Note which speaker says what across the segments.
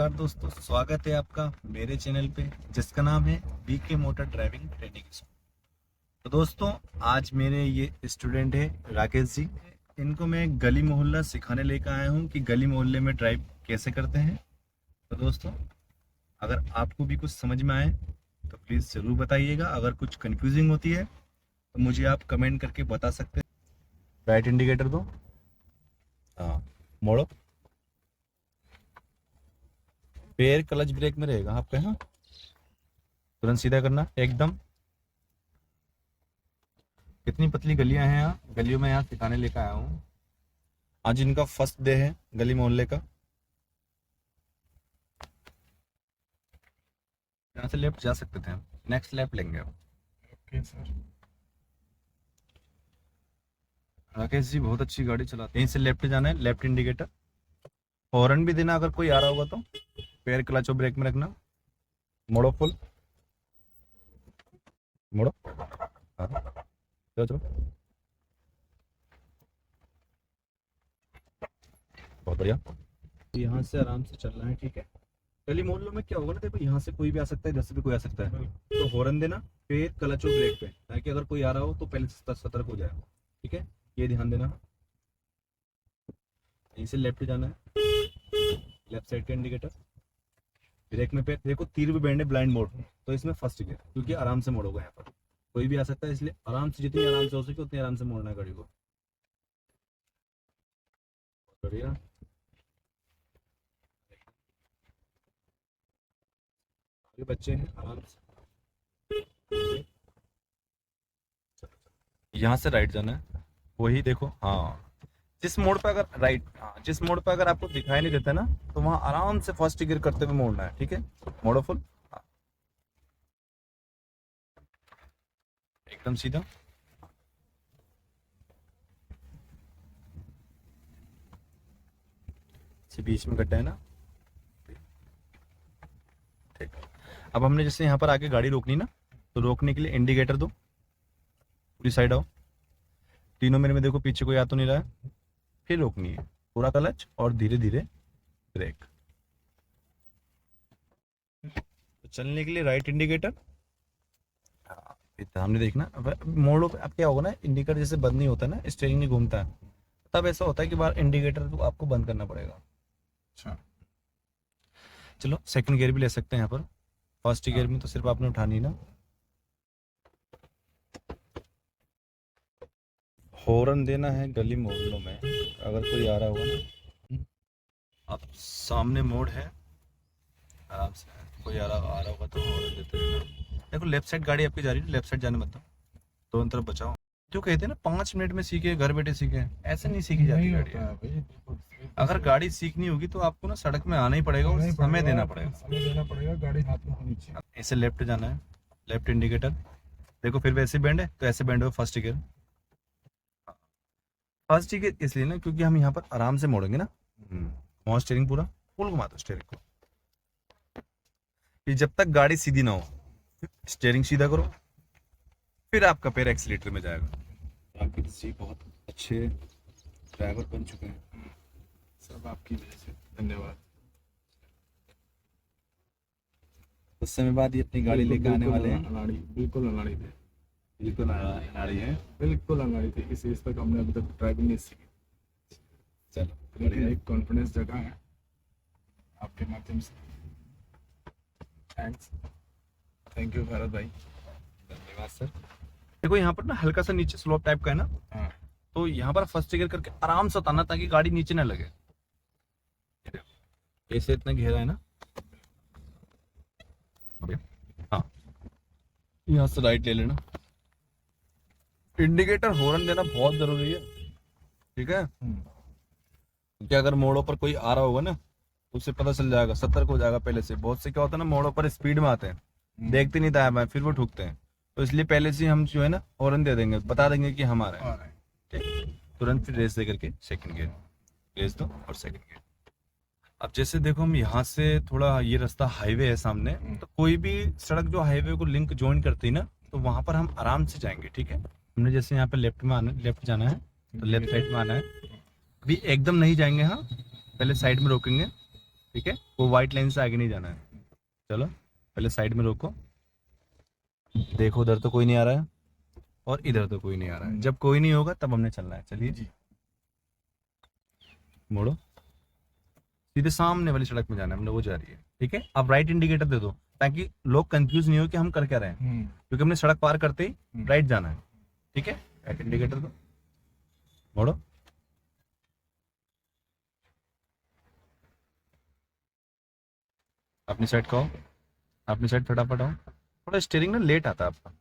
Speaker 1: नमस्कार दोस्तों, स्वागत है आपका मेरे चैनल पे जिसका नाम है BK motor driving training school. तो दोस्तों, आज मेरे ये स्टूडेंट है राकेश जी। इनको मैं गली मोहल्ला सिखाने लेकर आया हूँ कि गली मोहल्ले में ड्राइव कैसे करते हैं। तो दोस्तों, अगर आपको भी कुछ समझ में आए तो प्लीज़ ज़रूर बताइएगा। अगर कुछ कंफ्यूजिंग होती है तो मुझे आप कमेंट करके बता सकते हैं। राइट इंडिकेटर दो, हाँ, मोड़ो। पैर क्लच ब्रेक में रहेगा आपके, हाँ, तुरंत सीधा करना एकदम। कितनी पतली गलियां हैं यहाँ, गलियों में यहाँ सिखाने लेकर आया हूँ। आज इनका फर्स्ट डे है गली मोहल्ले का। यहाँ से लेफ्ट जा सकते थे हम, नेक्स्ट लेफ्ट लेंगे अब।
Speaker 2: Okay sir.
Speaker 1: राकेश जी बहुत अच्छी गाड़ी चलाते हैं। यहीं से लेफ्ट जाना है, लेफ्ट इंडिकेटर। हॉर्न भी देना अगर कोई आ रहा होगा तो। पैर क्लच और ब्रेक में रखना। मोड़ो फुल, मोड़ो, हाँ, चलो चलो, बहुत बढ़िया। यहाँ से आराम से चलना है, ठीक है। गली मोहल्लों में क्या होगा ना, देखो यहाँ से कोई भी आ सकता है, इधर से भी कोई आ सकता है। तो हॉर्न देना पैर क्लच और ब्रेक पे, ताकि अगर कोई आ रहा हो तो पहले से सतर्क हो जाए, ठीक है। ये ध्यान देना। यहीं से लेफ्ट जाना है, लेफ्ट साइड का इंडिकेटर। ब्रेक में पे देखो तीर भी बैंड है ब्लाइंड मोड, तो इसमें फर्स्ट गियर, क्योंकि आराम से मोड़ोगे। यहाँ पर कोई भी आ सकता है, इसलिए आराम से, जितनी आराम से हो सके उतनी आराम से मोड़ना है गाड़ी को। बढ़िया। ये बच्चे हैं, आराम से। यहाँ से राइट जाना है, वही देखो, हाँ। जिस मोड़ पे अगर राइट, हाँ, जिस मोड़ पे अगर आपको दिखाई नहीं देता ना, तो वहां आराम से फर्स्ट गियर करते हुए मोड़ना है, ठीक है। मोड़ो फुल, हाँ, एकदम सीधा। से बीच में गड्ढा है ना, ठीक। अब हमने जैसे यहाँ पर आके गाड़ी रोकनी ना, तो रोकने के लिए इंडिकेटर दो, पूरी साइड आओ। तीनों मिनट में देखो पीछे कोई आ तो नहीं रहा है। फिर रोकनी है, पूरा क्लच और धीरे धीरे ब्रेक। तो चलने के लिए राइट इंडिकेटर, हाँ, सामने देखना। अब मोड़ों पे अब क्या होगा ना, इंडिकेटर जैसे बंद नहीं होता ना, स्टीयरिंग नहीं घूमता है, तब ऐसा होता है कि बार इंडिकेटर तो आपको बंद करना पड़ेगा।
Speaker 2: अच्छा,
Speaker 1: चलो सेकंड गियर भी ले सकते हैं यहाँ पर। फर्स्ट गियर में तो सिर्फ आपने उठानी ना। हॉर्न देना है गली मोहल्लों में, अगर कोई आ रहा होगा ना। अब सामने मोड़ है, आराम से कोई आ रहा होगा तो हॉर्न देते रहना। देखो लेफ्ट साइड गाड़ी आपकी जा रही है, लेफ्ट साइड जाने मत दो, दोनों तरफ बचाओ। जो कहते हैं ना 5 मिनट में सीखे, घर बैठे सीखे, ऐसे नहीं सीखी जाती
Speaker 2: नहीं
Speaker 1: गाड़ी।
Speaker 2: होता है भाई, देखो
Speaker 1: अगर गाड़ी सीखनी होगी तो आपको ना सड़क में आना ही पड़ेगा और समय देना पड़ेगा।
Speaker 2: समय देना पड़ेगा, गाड़ी हाथ में होनी चाहिए।
Speaker 1: ऐसे लेफ्ट जाना है, लेफ्ट इंडिकेटर देखो, फिर वैसे बैंड है तो ऐसे बैंड हो फर्स्ट गियर। फर्स्ट गियर इसलिए ना क्योंकि हम यहाँ पर आराम से मोड़ेंगे ना। वहाँ स्टीयरिंग पूरा फुल घुमा दो स्टीयरिंग को, कि जब तक गाड़ी सीधी ना हो, स्टीयरिंग सीधा करो, फिर आपका पैर एक्सीलेटर में जाएगा। राकेश जी बहुत अच्छे ड्राइवर बन चुके हैं,
Speaker 2: सब आपकी वजह से, धन्यवाद।
Speaker 1: कुछ समय बाद ये अपनी गाड़ी लेकर आने वाले हैं।
Speaker 2: अनाड़ी, बिल्कुल अनाड़ी थे,
Speaker 1: बिल्कुल गाड़ी है,
Speaker 2: बिल्कुल अनाड़ी थे। इस एज तक हमने अभी तक ड्राइविंग नहीं सीखी।
Speaker 1: चलो
Speaker 2: लेकिन एक कॉन्फिडेंस जगह है आपके माध्यम से। थैंक्स, थैंक यू भारत भाई।
Speaker 1: धन्यवाद सर। देखो यहाँ पर ना हल्का सा नीचे स्लोप टाइप का है ना,
Speaker 2: हाँ,
Speaker 1: तो यहाँ पर फर्स्ट गियर करके आराम से उतारना ताकि गाड़ी नीचे ना लगे। ऐसे इतना गहरा है ना, हाँ, यहाँ से राइट ले लेना। इंडिकेटर हॉर्न देना बहुत जरूरी है, ठीक है। क्योंकि अगर मोड़ों पर कोई आ रहा होगा ना, तो उसे पता चल जाएगा, सतर्क हो जाएगा पहले से। बहुत से क्या होता है ना, मोड़ों पर स्पीड में आते हैं, देखते नहीं था फिर वो ठुकते हैं। तो इसलिए पहले से हम जो है ना हॉर्न दे देंगे, बता देंगे कि हम आ रहे हैं, ठीक। तुरंत फिर रेस दे करके सेकंड गियर रेस दो और सेकंड गियर। अब जैसे देखो हम यहाँ से थोड़ा, ये रास्ता हाईवे है सामने, तो कोई भी सड़क जो हाईवे को लिंक ज्वाइन करती है ना, तो वहां पर हम आराम से जाएंगे, ठीक है। हमने जैसे यहाँ पे लेफ्ट में आना, लेफ्ट जाना है तो लेफ्ट साइड में आना है। अभी एकदम नहीं जाएंगे, हाँ, पहले साइड में रोकेंगे, ठीक है, वो व्हाइट लाइन से आगे नहीं जाना है। चलो पहले साइड में रोको, देखो उधर तो कोई नहीं आ रहा है और इधर तो कोई नहीं आ रहा है। जब कोई नहीं होगा तब हमने चलना है। चलिए
Speaker 2: जी।
Speaker 1: मोड़ो, सीधे सामने वाली सड़क में जाना है हमने, वो जा रही है। ठीक है, अब राइट इंडिकेटर दे दो ताकि लोग कंफ्यूज नहीं हो कि हम कर क्या रहे हैं, क्योंकि हमने सड़क पार करते ही राइट जाना है। ठीक है, राइट इंडिकेटर दो, मोड़ो। अपनी साइड का हो, अपनी साइड फटाफट आओ। थोड़ा स्टीयरिंग ना लेट आता है आपका,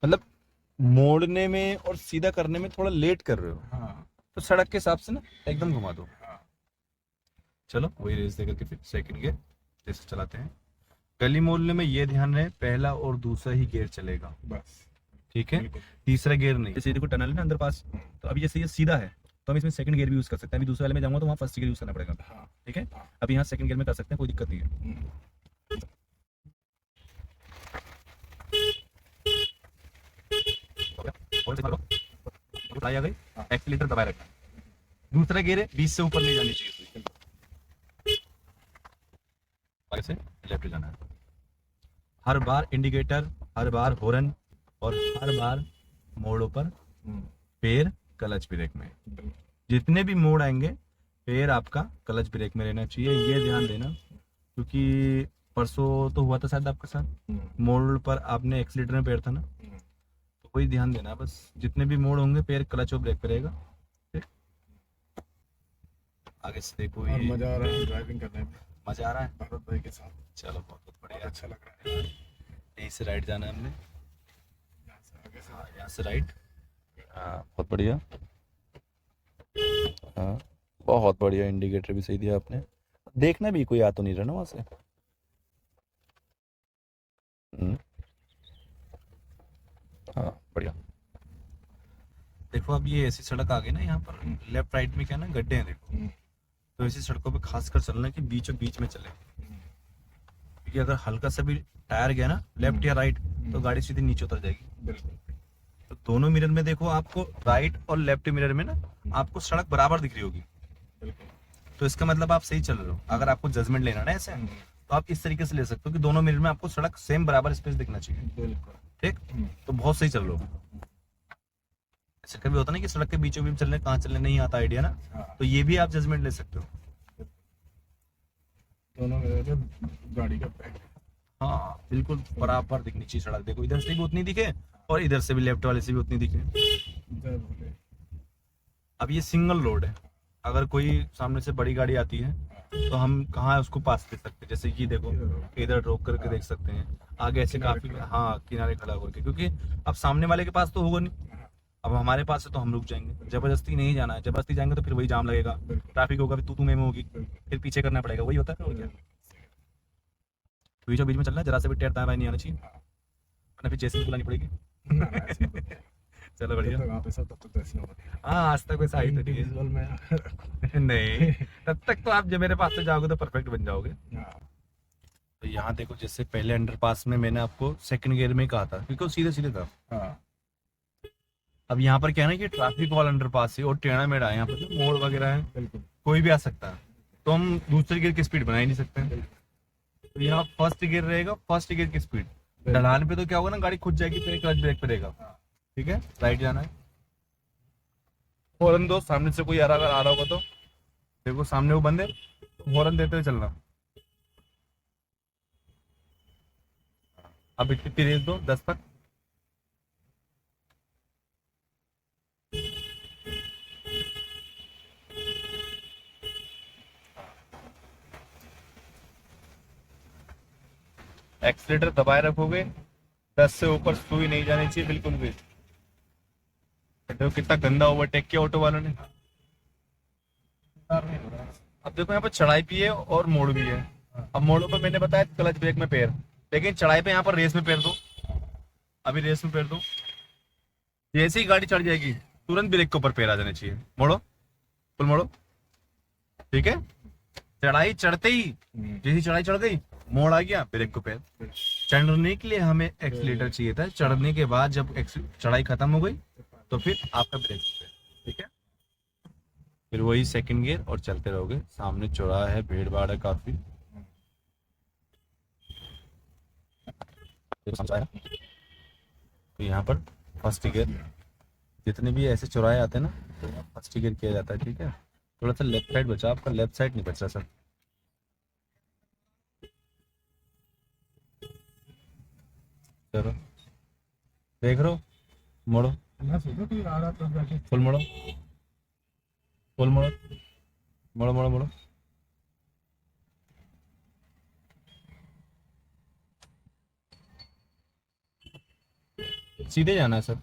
Speaker 1: मतलब मोड़ने में और सीधा करने में थोड़ा लेट कर रहे हो।
Speaker 2: हाँ।
Speaker 1: तो सड़क के हिसाब से ना एकदम घुमा दो।
Speaker 2: हाँ।
Speaker 1: चलो वही रेस देकर के फिर सेकंड गियर जैसे चलाते हैं। गली मोड़ने में ये ध्यान रहे पहला और दूसरा ही गियर चलेगा,
Speaker 2: बस।
Speaker 1: ठीक है,
Speaker 2: बिल्कुल।
Speaker 1: तीसरा गियर नहीं। जैसे देखो टनल है ना अंदर पास, तो अभी जैसे ये सीधा है तो हम इसमें सेकंड गियर भी यूज कर सकते हैं। अभी दूसरे वाले में जाऊंगा तो वहाँ फर्स्ट गियर यूज करना पड़ेगा।
Speaker 2: हाँ।
Speaker 1: ठीक है,
Speaker 2: हाँ।
Speaker 1: अभी यहाँ सेकंड गियर में कर सकते हैं, कोई दिक्कत नहीं है। और से करो, फ्लाई आ गई, एक्सीलेटर दबाए रखना। दूसरा गियर है 20 से ऊपर नहीं जानी चाहिए, आगे से लेफ्ट जाना है। हर बार इंडिकेटर, हर बार हॉर्न और हर बार मोड़ों पर पैर क्लच ब्रेक में। जितने भी मोड़ आएंगे पैर आपका क्लच ब्रेक में रहना चाहिए, ये ध्यान देना। क्योंकि परसों तो हुआ था शायद आपके साथ, मोड़ पर आपने एक्सीलेटर में पैर था ना, तो वही ध्यान देना बस। जितने भी मोड़ होंगे पैर क्लच और ब्रेक पे रहेगा। ठीक? आगे से देखो,
Speaker 2: और
Speaker 1: ये
Speaker 2: मजा आ रहा है ड्राइविंग करने में,
Speaker 1: मजा आ रहा है।
Speaker 2: भारत भाई के साथ
Speaker 1: चलो बहुत बहुत बढ़िया,
Speaker 2: अच्छा लग रहा है।
Speaker 1: यहीं से राइट जाना है हमने,
Speaker 2: यहाँ से आगे से
Speaker 1: हाँ यहाँ से राइट। हाँ बहुत बढ़िया, हाँ बहुत बढ़िया। इंडिकेटर भी सही दिया आपने, देखना भी कोई आ तो नहीं रहा ना वहाँ से। हाँ बढ़िया। देखो अब ये ऐसी सड़क आ गई ना, यहाँ पर लेफ्ट राइट में क्या ना गड्ढे हैं देखो, तो ऐसी सड़कों पे खासकर चलना कि बीचों बीच में चले, क्योंकि अगर हल्का सा भी टायर गया ना लेफ्ट या राइट तो गाड़ी सीधी नीचे उतर जाएगी।
Speaker 2: बिल्कुल।
Speaker 1: तो दोनों मिरर में देखो, आपको राइट और लेफ्ट मिरर में ना आपको सड़क बराबर दिख रही होगी,
Speaker 2: बिल्कुल।
Speaker 1: तो इसका मतलब आप सही चल रहे हो। अगर आपको जजमेंट लेना ना ऐसे, तो आप इस तरीके से ले सकते हो कि दोनों मिरर में आपको सड़क सेम बराबर स्पेस दिखना चाहिए।
Speaker 2: बिल्कुल।
Speaker 1: ठीक, तो बहुत सही चल रहे हो। ऐसा कभी होता ना कि सड़क के बीचों बीच चलने, कहाँ चलने नहीं आता आइडिया ना,
Speaker 2: हाँ।
Speaker 1: तो ये भी आप जजमेंट ले सकते हो।
Speaker 2: दोनों में गाड़ी का बैक,
Speaker 1: हाँ बिल्कुल बराबर दिखनी चाहिए सड़क। देखो इधर से भी उतनी दिखे और इधर से भी लेफ्ट वाले से भी उतनी दिखे।
Speaker 2: जय भोले।
Speaker 1: अब ये सिंगल रोड है, अगर कोई सामने से बड़ी गाड़ी आती है तो हम कहाँ उसको पास दे सकते हैं। जैसे कि देखो इधर रोक करके देख सकते हैं, आगे ऐसे काफी, हाँ किनारे खड़ा करके, क्योंकि अब सामने वाले के पास तो होगा नहीं, अब हमारे पास है तो हम रुक जाएंगे। जबरदस्ती नहीं जाना है, जबरदस्ती जाएंगे तो फिर वही जाम लगेगा, ट्रैफिक होगा, फिर तू में होगी, फिर पीछे करना पड़ेगा, वही होता है। और क्या, बीचों बीच में चलना, जरा से भी टेढ़ दाएं नहीं आना चाहिए, वरना फिर जैसे बुलानी पड़ेगी। चलो बढ़िया।
Speaker 2: वहाँ पे सब तब तक ऐसे होगा।
Speaker 1: हाँ आज तक वैसा आई तो ठीक है।
Speaker 2: विजुअल में
Speaker 1: नहीं तब तक तो आप जब मेरे पास से जाओगे तो परफेक्ट बन जाओगे।
Speaker 2: हाँ।
Speaker 1: तो यहाँ देखो, जैसे पहले अंडरपास में मैंने आपको सेकंड गियर में कहा था क्योंकि वो सीधे सीधे था।
Speaker 2: हाँ।
Speaker 1: अब यहाँ पर क्या है ना कि ट्रैफिक वाला अंडरपास है और टेढ़ा मेढ़ा है, यहाँ पर तो मोड़ वगैरह है,
Speaker 2: बिल्कुल।
Speaker 1: कोई भी आ सकता है, तो हम दूसरे गियर की स्पीड बना ही नहीं सकते हैं। तो यहाँ फर्स्ट गियर रहेगा, फर्स्ट गियर की स्पीड। ढलान पे तो क्या होगा ना, गाड़ी खुद जाएगी, फिर क्लच ब्रेक पे रहेगा। ठीक है, राइट जाना है। हॉर्न दो, सामने से कोई आ रहा होगा तो देखो सामने वो बंदे, हॉर्न देते हुए चलना। अब इतनी रेस दो 10 तक। एक्सीलेटर दबाए रखोगे, 10 से ऊपर सुई नहीं जानी चाहिए बिल्कुल भी। देखो कितना गंदा ओवरटेक किया ऑटो वालों ने। अब देखो यहाँ पर चढ़ाई भी है और मोड़ भी है। अब मोड़ों पर मैंने बताया क्लच ब्रेक में पैर, लेकिन चढ़ाई पे यहाँ पर रेस में पैर दो। अभी रेस में पैर दो, जैसे ही गाड़ी चढ़ जाएगी तुरंत ब्रेक के ऊपर पैर आ जाने चाहिए। मोड़ो, फुल मोड़ो। ठीक है, चढ़ाई चढ़ते ही, जैसी चढ़ाई चढ़ गई मोड़ आ गया, ब्रेक को पैर। चढ़ने के लिए हमें एक्सीलेटर चाहिए था, चढ़ने के बाद जब चढ़ाई खत्म हो गई तो फिर आपका ब्रेक। ठीक है, फिर वही सेकंड गियर और चलते रहोगे। सामने चौराहा है, भीड़ भाड़ है काफी। तो यहाँ पर फर्स्ट गियर, जितने भी ऐसे चौराहे आते हैं ना तो फर्स्ट गियर किया जाता है, ठीक है। थोड़ा सा लेफ्ट साइड बचा आपका, लेफ्ट साइड नहीं बचा सर। चलो देख रहे हो, मोड़ो,
Speaker 2: मैं सोचा कोई आ रहा था जाके।
Speaker 1: फुल मोड़ो, फुल मोड़ो, मोड़ो मोड़ो मोड़ो। सीधे जाना है सर।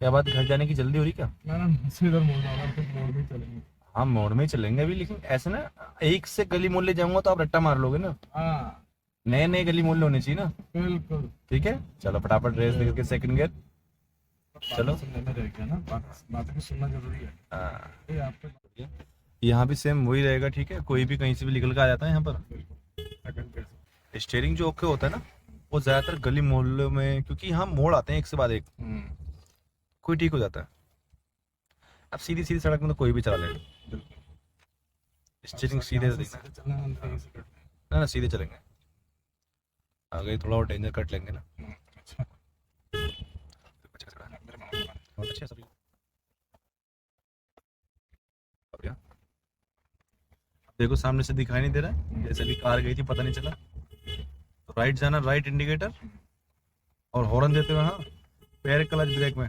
Speaker 1: क्या बात, घर जाने की जल्दी हो रही क्या?
Speaker 2: ना सीधा मोड़ मारा, फिर मोड़ में चलेंगे।
Speaker 1: हाँ मोड़ में ही चलेंगे अभी, लेकिन ऐसे ना एक से गली मोड़ ले जाऊंगा तो आप रट्टा मार लोगे ना।
Speaker 2: हाँ
Speaker 1: नए नए गली मोड़ होने चाहिए ना।
Speaker 2: बिल्कुल।
Speaker 1: ठीक है, चलो फटाफट रेस लेकर के सेकंड गियर। चलो।
Speaker 2: सुनने में रह गया ना, बात भी सुनना जरूरी है।
Speaker 1: हाँ,
Speaker 2: ये आपके
Speaker 1: यहाँ भी सेम वही रहेगा, ठीक है। कोई भी कहीं से भी निकल के आ जाता है यहाँ पर।
Speaker 2: सेकंड पे।
Speaker 1: स्टेयरिंग जो ओके होता है ना, वो ज्यादातर गली मोहल्लों में, क्योंकि यहाँ मोड़ आते हैं एक से बाद एक, कोई ठीक हो जाता है। अब सीधी सीधी सड़क में तो कोई भी चला लेगा। स्टीयरिंग सीधे देखना।
Speaker 2: चलना अंदर से करते
Speaker 1: ना ना सीधे चलेंगे, आगे थोड़ा और डेंजर कट लेंगे ना।
Speaker 2: हैं। अच्छा मेरे मामा का।
Speaker 1: बहुत अच्छा सर। बढ़िया। देखो सामने से दिखाई नहीं दे रहा है, जैसे भी कार गई थी पता नहीं चला। तो राइट जाना, राइट इंडिकेटर और हॉर्न देते हुए, हाँ पैर क्लच ब्रेक में।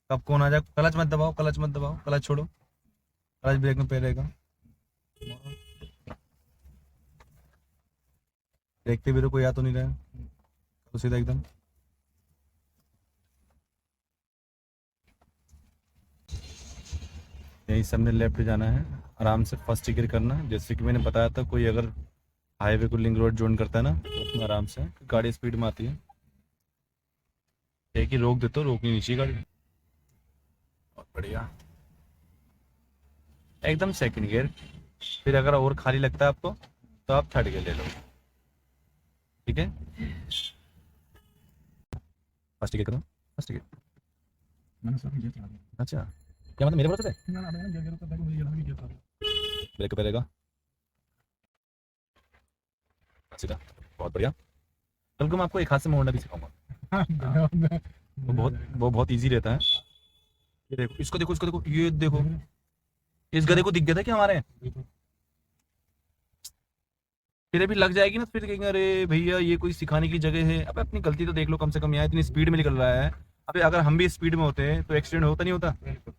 Speaker 1: कब कौन आ जाए, क्लच मत दबाओ, क्लच मत दबाओ, क्लच छोड़ो, क्लच ब्रेक में पैर रहेगा। देखते भी तो कोई आ तो नहीं रहा है, तो सीधा एकदम। यही सबने लेफ्ट जाना है, आराम से फर्स्ट गियर करना है। जैसे कि मैंने बताया था, कोई अगर हाईवे को लिंक रोड ज्वाइन करता है ना तो उसमें आराम से, गाड़ी स्पीड में आती है, एक ही रोक देते हो, रोकनी नहीं चाहिए गाड़ी। बहुत बढ़िया, एकदम सेकंड गियर। फिर अगर और खाली लगता है आपको तो आप थर्ड गियर ले लो, ठीक है। फर्स्ट गियर करो, फर्स्ट गियर।
Speaker 2: मैंने सब ये चला दिया।
Speaker 1: अच्छा, क्या मतलब मेरे भरोसे पे?
Speaker 2: ना ना मैंने ये करता था कि मुझे ये भी था।
Speaker 1: ब्रेक पे रहेगा सीधा। बहुत बढ़िया, कल को मैं आपको एक हाथ से मोड़ना भी सिखाऊंगा। वो बहुत इजी रहता है। ये देखो, इसको देखो, इसको देखो, ये देखो, इस गधे को दिख गया था क्या हमारे? फिर अभी लग जाएगी ना, फिर कहेंगे अरे भैया ये कोई सिखाने की जगह है। अब अपनी गलती तो देख लो, कम से कम यहाँ इतनी स्पीड में निकल रहा है। अबे अगर हम भी स्पीड में होते हैं तो एक्सीडेंट होता नहीं होता?
Speaker 2: बिल्कुल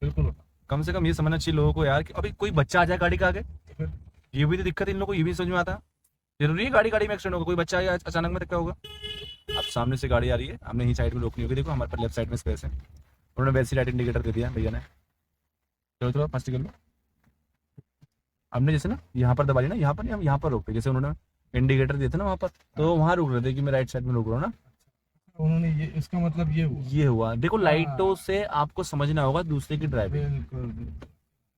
Speaker 2: बिल्कुल।
Speaker 1: कम से कम ये समझना चाहिए लोगों को यार कि अभी कोई बच्चा आ जाए गाड़ी के आगे, ये भी तो दिक्कत है इन लोगों को, ये भी समझ में आता है। जरूरी है गाड़ी गाड़ी में एक्सीडेंट होगा, कोई बच्चा आ गया अचानक में तो क्या होगा? अब सामने से गाड़ी आ रही है, हमने ही साइड में रोकनी होगी। देखो हमारे पास लेफ्ट साइड में स्पेस है, उन्होंने वैसे लाइट इंडिकेटर दे दिया भैया ने। चलो चलो फर्स्ट कर लो। हमने जैसे ना यहाँ पर दबा ली ना, यहाँ पर नहीं, हम यहाँ पर रोकते, जैसे उन्होंने इंडिकेटर दिए थे ना वहाँ पर, तो वहाँ रुक रहे थे कि मैं राइट साइड में रुक रहा हूँ ना।
Speaker 2: उन्होंने ये, इसका मतलब ये हुआ।
Speaker 1: ये हुआ, देखो लाइटों से आपको समझना होगा दूसरे की ड्राइविंग।
Speaker 2: बिल्कुल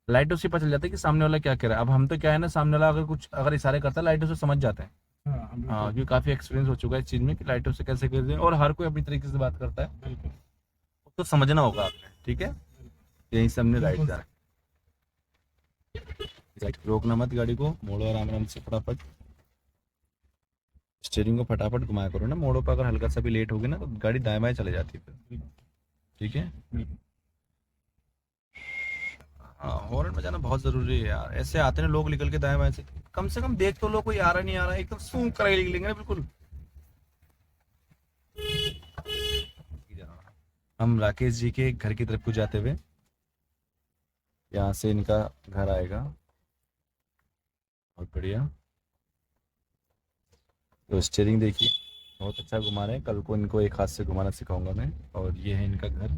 Speaker 1: लाइटों से पता चल जाता है कि सामने वाला क्या कह रहा है। अब हम तो क्या है ना, सामने वाला अगर कुछ अगर इशारे करता है लाइटों से समझ जाते हैं। हाँ, क्योंकि काफी एक्सपीरियंस हो चुका है इस चीज में कि लाइटों से कैसे करते हैं, और हर कोई अपनी तरीके से बात करता है,
Speaker 2: बिल्कुल।
Speaker 1: तो समझना होगा आपने, ठीक है। यही से हमने राइट जाना, राइट रोकना मत गाड़ी को, मोड़ो आराम आराम से फटाफट। स्टीयरिंग को फटाफट घुमाया करो ना, मोड़ों पर अगर हल्का सा भी लेट होगी ना तो गाड़ी दाएं बाएं चले जाती है फिर, ठीक है। हाँ, हॉर्न बजाना बहुत जरूरी है यार। ऐसे आते हैं लोग निकल के दाएं बाएं से, कम से कम देख तो लो कोई आ रहा नहीं आ रहा है, एकदम सूंघ कर निकलेंगे ना बिल्कुल। हम राकेश जी के घर की तरफ को जाते हुए, यहाँ से इनका घर आएगा। बहुत बढ़िया, तो स्टीयरिंग देखिए बहुत अच्छा घुमा रहे हैं, कल को इनको एक हाथ से घुमाना सिखाऊंगा मैं। और ये है इनका घर,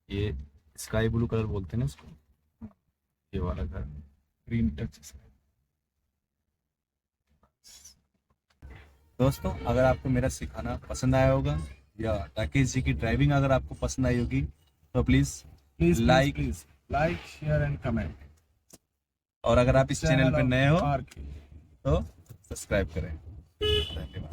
Speaker 1: ये स्काई ब्लू कलर बोलते हैं ना इसको, ये वाला घर,
Speaker 2: ग्रीन टच।
Speaker 1: दोस्तों अगर आपको मेरा सिखाना पसंद आया होगा या राकेश जी की ड्राइविंग अगर आपको पसंद आई होगी तो please like
Speaker 2: share and comment.
Speaker 1: और अगर आप इस चैनल पे नए हो
Speaker 2: और
Speaker 1: तो सब्सक्राइब करें। धन्यवाद।